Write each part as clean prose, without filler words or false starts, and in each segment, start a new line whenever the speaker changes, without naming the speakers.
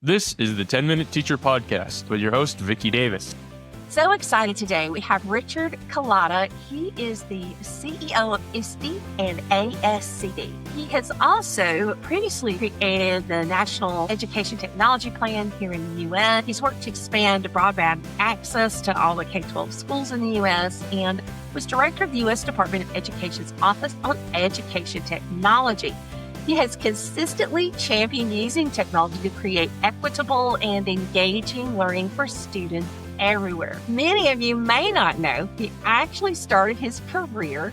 This is the 10-Minute Teacher Podcast with your host, Vicki Davis.
So excited today. We have Richard Culatta. He is the CEO of ISTE and ASCD. He has also previously created the National Education Technology Plan here in the U.S. He's worked to expand broadband access to all the K-12 schools in the U.S. and was director of the U.S. Department of Education's Office on Education Technology. He has consistently championed using technology to create equitable and engaging learning for students everywhere. Many of you may not know he actually started his career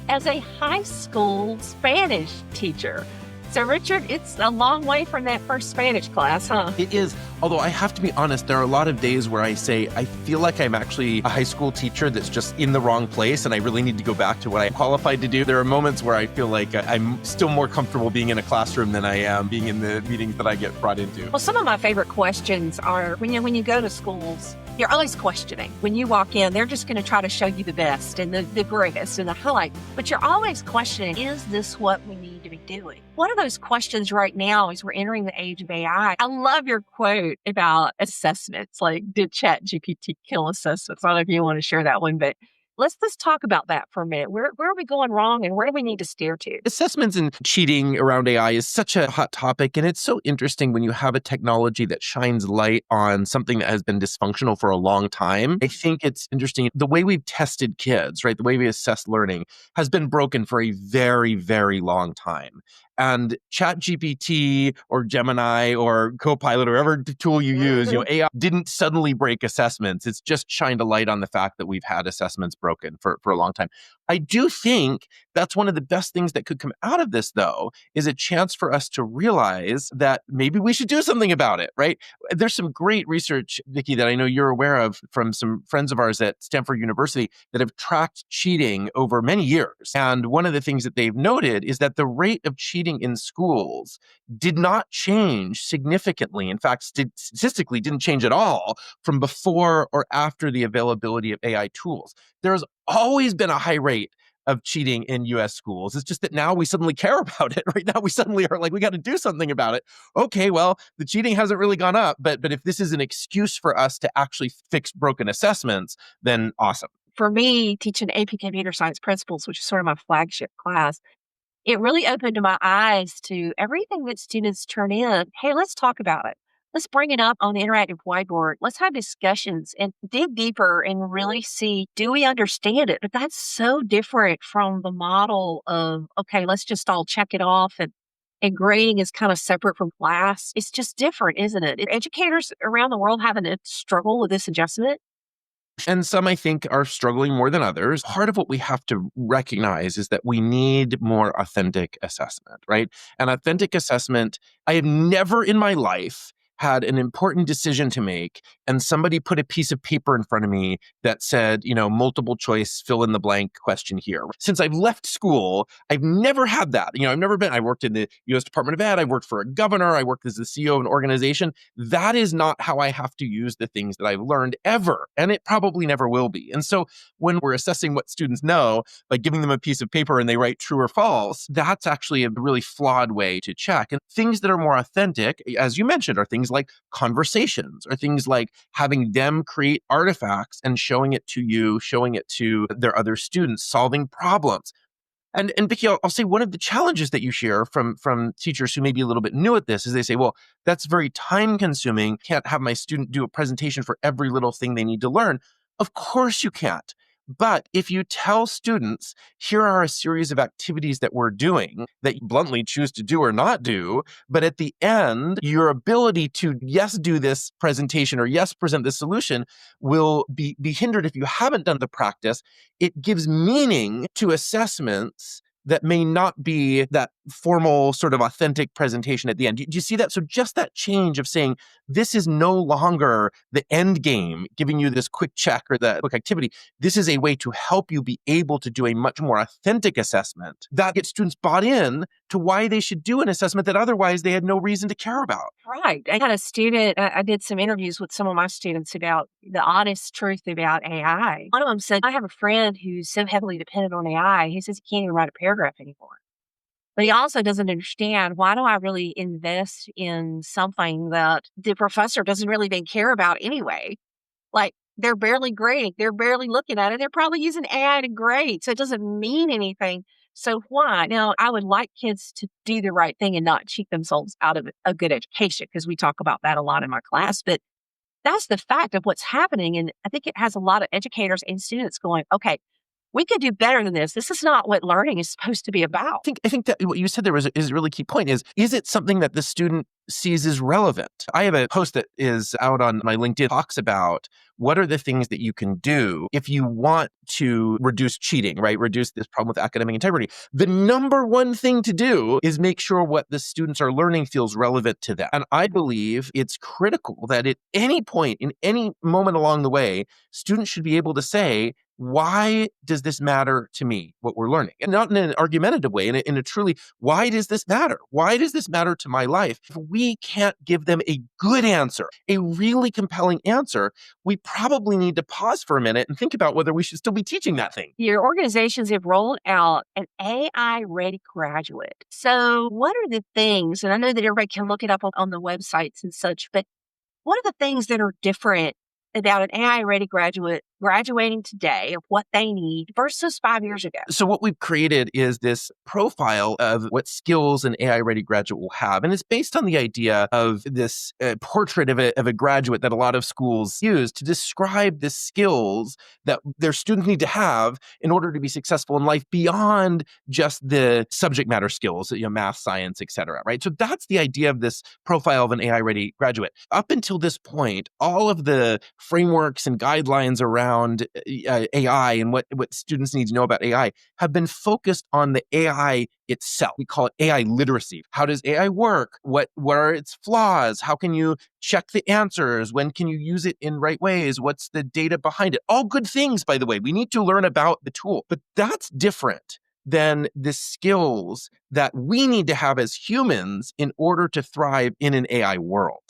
as a high school Spanish teacher. So, Richard, it's a long way from that first Spanish class, huh?
It is. Although I have to be honest, there are a lot of days where I say, I feel like I'm actually a high school teacher that's just in the wrong place and I really need to go back to what I'm qualified to do. There are moments where I feel like I'm still more comfortable being in a classroom than I am being in the meetings that I get brought into.
Well, some of my favorite questions are when you go to schools, you're always questioning. When you walk in, they're just going to try to show you the best and the greatest and the highlight. But you're always questioning, is this what we need to be doing? One of those questions right now as we're entering the age of AI, I love your quote about assessments, like did ChatGPT kill assessments? I don't know if you want to share that one, but let's talk about that for a minute. Where are we going wrong and where do we need to steer to?
Assessments and cheating around AI is such a hot topic, and it's so interesting when you have a technology that shines light on something that has been dysfunctional for a long time. I think it's interesting. The way we've tested kids, right, the way we assess learning has been broken for a very, very long time. And ChatGPT or Gemini or Copilot or whatever tool you use, AI didn't suddenly break assessments. It's just shined a light on the fact that we've had assessments broken for a long time. I do think that's one of the best things that could come out of this, though, is a chance for us to realize that maybe we should do something about it, right? There's some great research, Vicki, that I know you're aware of from some friends of ours at Stanford University that have tracked cheating over many years. And one of the things that they've noted is that the rate of cheating in schools did not change significantly. In fact, statistically didn't change at all from before or after the availability of AI tools. There's always been a high rate of cheating in U.S. schools. It's just that now we suddenly care about it. Right now we suddenly are like, we got to do something about it. Okay, well, the cheating hasn't really gone up, but if this is an excuse for us to actually fix broken assessments, then awesome.
For me, teaching AP Computer Science Principles, which is sort of my flagship class, it really opened my eyes to everything that students turn in. Hey, let's talk about it. Let's bring it up on the interactive whiteboard. Let's have discussions and dig deeper and really see, do we understand it? But that's so different from the model of, okay, let's just all check it off and grading is kind of separate from class. It's just different, isn't it? Educators around the world having to struggle with this adjustment.
And some, I think, are struggling more than others. Part of what we have to recognize is that we need more authentic assessment, right? An authentic assessment, I have never in my life had an important decision to make and somebody put a piece of paper in front of me that said, multiple choice, fill in the blank question here. Since I've left school, I've never had that. I worked in the U.S. Department of Ed. I worked for a governor. I worked as the CEO of an organization. That is not how I have to use the things that I've learned ever. And it probably never will be. And so when we're assessing what students know by giving them a piece of paper and they write true or false, that's actually a really flawed way to check. And things that are more authentic, as you mentioned, are things like conversations or things like having them create artifacts and showing it to you, showing it to their other students, solving problems. And Vicki, I'll say one of the challenges that you hear from teachers who may be a little bit new at this is they say, well, that's very time consuming. Can't have my student do a presentation for every little thing they need to learn. Of course you can't. But if you tell students, here are a series of activities that we're doing that you bluntly choose to do or not do, but at the end, your ability to, yes, do this presentation or yes, present this solution will be hindered if you haven't done the practice. It gives meaning to assessments that may not be that formal sort of authentic presentation at the end. Do you see that? So just that change of saying, this is no longer the end game, giving you this quick check or that quick activity. This is a way to help you be able to do a much more authentic assessment that gets students bought in to why they should do an assessment that otherwise they had no reason to care about.
Right. I had a student, I did some interviews with some of my students about the honest truth about AI. One of them said, I have a friend who's so heavily dependent on AI, he says he can't even write a paragraph anymore. But he also doesn't understand, why do I really invest in something that the professor doesn't really even care about anyway? Like, they're barely grading, they're barely looking at it. They're probably using AI to grade, so it doesn't mean anything. So why? Now, I would like kids to do the right thing and not cheat themselves out of a good education, because we talk about that a lot in my class. But that's the fact of what's happening. And I think it has a lot of educators and students going, okay, we could do better than this. This is not what learning is supposed to be about.
I think that what you said there is a really key point is it something that the student sees as relevant? I have a post that is out on my LinkedIn, talks about what are the things that you can do if you want to reduce cheating, right? Reduce this problem with academic integrity. The number one thing to do is make sure what the students are learning feels relevant to them. And I believe it's critical that at any point, in any moment along the way, students should be able to say, why does this matter to me, what we're learning? And not in an argumentative way, in a truly, why does this matter? Why does this matter to my life? If we can't give them a good answer, a really compelling answer, we probably need to pause for a minute and think about whether we should still be teaching that thing.
Your organizations have rolled out an AI-ready graduate. So what are the things, and I know that everybody can look it up on the websites and such, but what are the things that are different about an AI-ready graduate graduating today of what they need versus 5 years ago?
So what we've created is this profile of what skills an AI-ready graduate will have. And it's based on the idea of this portrait of a graduate that a lot of schools use to describe the skills that their students need to have in order to be successful in life beyond just the subject matter skills, math, science, et cetera, right? So that's the idea of this profile of an AI-ready graduate. Up until this point, all of the frameworks and guidelines around AI and what students need to know about AI have been focused on the AI itself. We call it AI literacy. How does AI work? What are its flaws? How can you check the answers? When can you use it in right ways? What's the data behind it? All good things, by the way. We need to learn about the tool, but that's different than the skills that we need to have as humans in order to thrive in an AI world.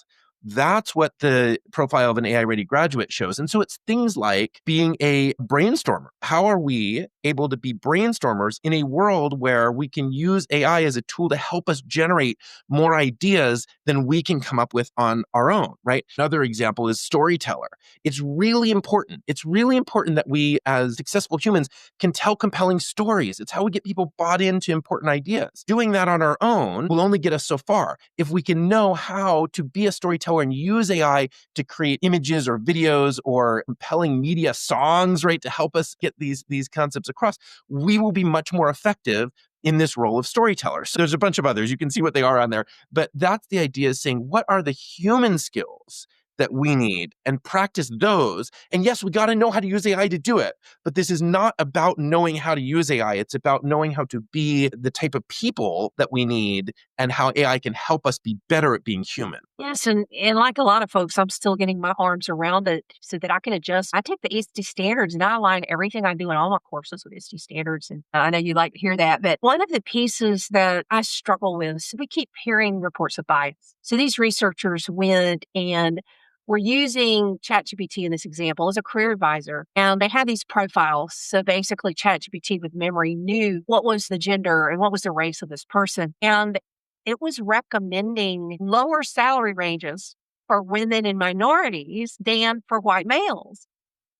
That's what the profile of an AI-ready graduate shows. And so it's things like being a brainstormer. How are we able to be brainstormers in a world where we can use AI as a tool to help us generate more ideas than we can come up with on our own, right? Another example is storyteller. It's really important. It's really important that we, as successful humans, can tell compelling stories. It's how we get people bought into important ideas. Doing that on our own will only get us so far. If we can know how to be a storyteller and use AI to create images or videos or compelling media songs, right, to help us get these concepts across, we will be much more effective in this role of storyteller. So there's a bunch of others. You can see what they are on there. But that's the idea, is saying, what are the human skills that we need, and practice those. And yes, we got to know how to use AI to do it. But this is not about knowing how to use AI. It's about knowing how to be the type of people that we need and how AI can help us be better at being human.
Yes, and like a lot of folks, I'm still getting my arms around it so that I can adjust. I take the ISTE standards and I align everything I do in all my courses with ISTE standards. And I know you like to hear that. But one of the pieces that I struggle with, so we keep hearing reports of bias. So these researchers went and we're using ChatGPT in this example as a career advisor, and they had these profiles. So basically, ChatGPT with memory knew what was the gender and what was the race of this person. And it was recommending lower salary ranges for women and minorities than for white males.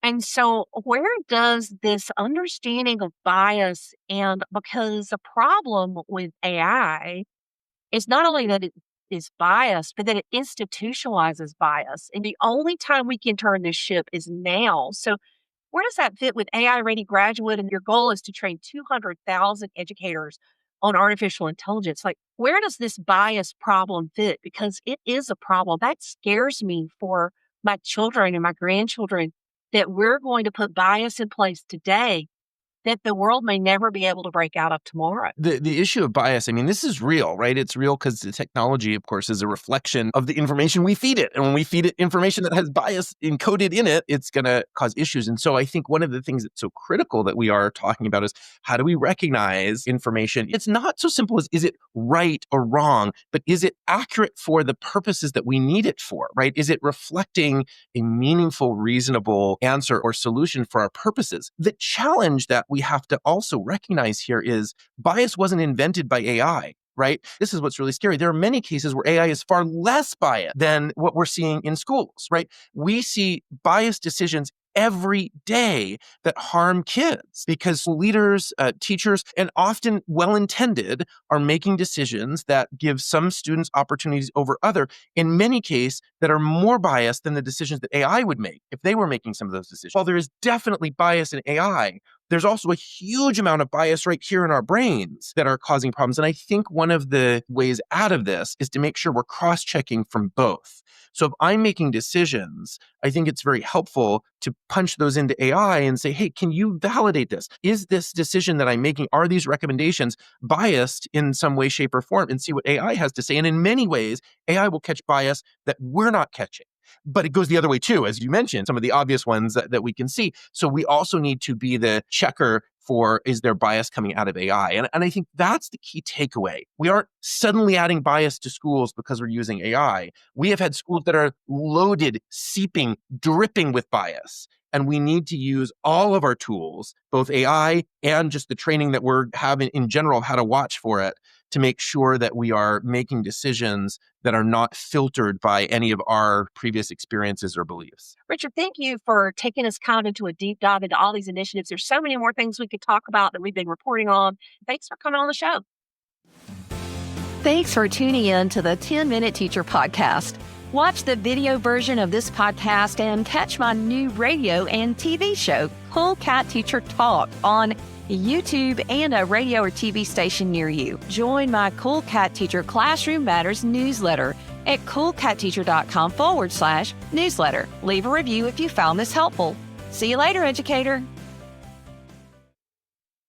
And so where does this understanding of bias, and because the problem with AI is not only that it is biased, but that it institutionalizes bias. And the only time we can turn this ship is now. So where does that fit with AI-ready graduate? And your goal is to train 200,000 educators on artificial intelligence. Like, where does this bias problem fit? Because it is a problem. That scares me for my children and my grandchildren, that we're going to put bias in place today that the world may never be able to break out of tomorrow.
The issue of bias, I mean, this is real, right? It's real because the technology, of course, is a reflection of the information we feed it. And when we feed it information that has bias encoded in it, it's going to cause issues. And so I think one of the things that's so critical that we are talking about is, how do we recognize information? It's not so simple as, is it right or wrong, but is it accurate for the purposes that we need it for, right? Is it reflecting a meaningful, reasonable answer or solution for our purposes? The challenge that we have to also recognize here is bias wasn't invented by AI. Right? This is what's really scary. There are many cases where AI is far less biased than what we're seeing in schools, right? We see biased decisions every day that harm kids because leaders, teachers, and often well-intended are making decisions that give some students opportunities over other, in many cases that are more biased than the decisions that AI would make if they were making some of those decisions. While there is definitely bias in AI, there's also a huge amount of bias right here in our brains that are causing problems. And I think one of the ways out of this is to make sure we're cross-checking from both. So if I'm making decisions, I think it's very helpful to punch those into AI and say, hey, can you validate this? Is this decision that I'm making, are these recommendations biased in some way, shape, or form? And see what AI has to say. And in many ways, AI will catch bias that we're not catching. But it goes the other way too, as you mentioned, some of the obvious ones that we can see. So we also need to be the checker for, is there bias coming out of AI? And I think that's the key takeaway. We aren't suddenly adding bias to schools because we're using AI. We have had schools that are loaded, seeping, dripping with bias. And we need to use all of our tools, both AI and just the training that we're having in general of how to watch for it, to make sure that we are making decisions that are not filtered by any of our previous experiences or beliefs.
Richard, thank you for taking us kind of into a deep dive into all these initiatives. There's so many more things we could talk about that we've been reporting on. Thanks for coming on the show.
Thanks for tuning in to the 10-Minute Teacher Podcast. Watch the video version of this podcast and catch my new radio and TV show, Cool Cat Teacher Talk, on YouTube and a radio or TV station near you. Join my Cool Cat Teacher Classroom Matters newsletter at coolcatteacher.com/newsletter. Leave a review if you found this helpful. See you later, educator.